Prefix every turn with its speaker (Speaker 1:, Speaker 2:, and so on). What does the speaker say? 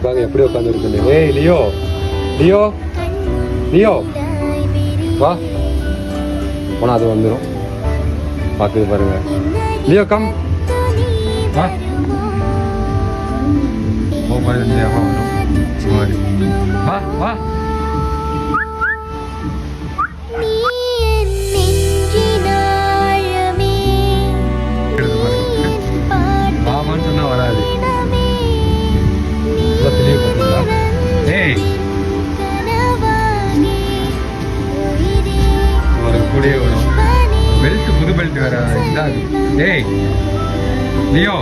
Speaker 1: எப்படி உட்காந்துருக்கு? ஏய் லியோ, லியோ, லியோ வா போனா அது வந்துடும். பார்க்குது பாருங்க. லியோ கம் வா. ஓ பாருங்க வா வா. வாமான்னு சொன்னா வராது. ஏய் ஒரு கூடிய வரும். பெல்ட் புது பெல்ட் வேற இதாது. ஏய் லியோ